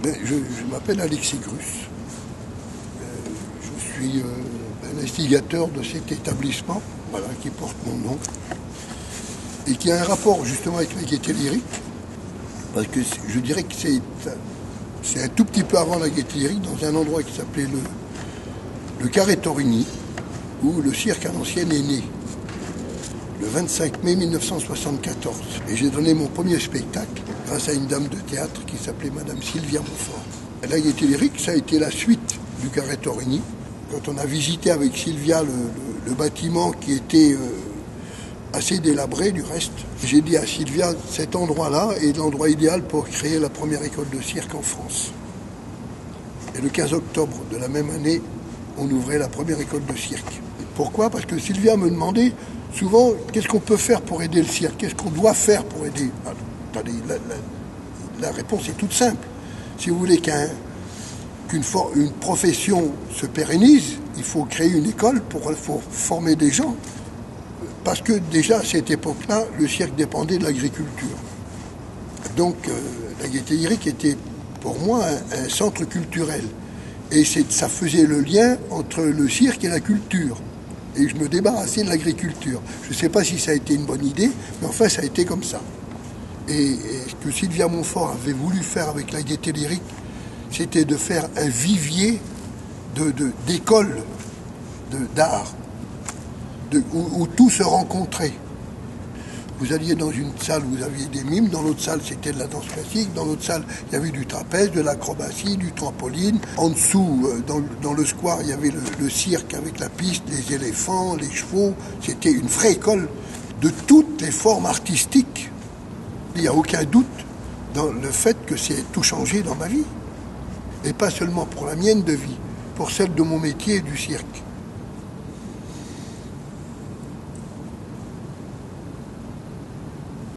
Je m'appelle Alexis Grus. Je suis l'instigateur de cet établissement, voilà, qui porte mon nom, et qui a un rapport justement avec la gaieté lyrique, parce que je dirais que c'est un tout petit peu avant la gaieté lyrique, dans un endroit qui s'appelait le Carré Torigny, où le cirque à l'ancienne est né, le 25 mai 1974. Et j'ai donné mon premier spectacle grâce à une dame de théâtre qui s'appelait Madame Sylvia Montfort. La gaieté lyrique, ça a été la suite du Carré Torigny. Quand on a visité avec Sylvia le bâtiment qui était assez délabré du reste, j'ai dit à Sylvia, cet endroit-là est l'endroit idéal pour créer la première école de cirque en France. Et le 15 octobre de la même année, on ouvrait la première école de cirque. Pourquoi? Parce que Sylvia me demandait souvent qu'est-ce qu'on peut faire pour aider le cirque, qu'est-ce qu'on doit faire pour aider. Alors, attendez, la réponse est toute simple. Si vous voulez qu'une profession se pérennise, il faut créer une école pour former des gens. Parce que déjà à cette époque-là, le cirque dépendait de l'agriculture. Donc la gaieté lyrique était pour moi un centre culturel. Et ça faisait le lien entre le cirque et la culture. Et je me débarrassais de l'agriculture. Je ne sais pas si ça a été une bonne idée, mais enfin ça a été comme ça. Et ce que Sylvia Montfort avait voulu faire avec la gaieté lyrique, c'était de faire un vivier d'écoles d'art, où tout se rencontrait. Vous alliez dans une salle, vous aviez des mimes, dans l'autre salle c'était de la danse classique, dans l'autre salle il y avait du trapèze, de l'acrobatie, du trampoline. En dessous, dans le square, il y avait le cirque avec la piste, les éléphants, les chevaux. C'était une vraie école de toutes les formes artistiques. Il n'y a aucun doute dans le fait que c'est tout changé dans ma vie. Et pas seulement pour la mienne de vie, pour celle de mon métier du cirque.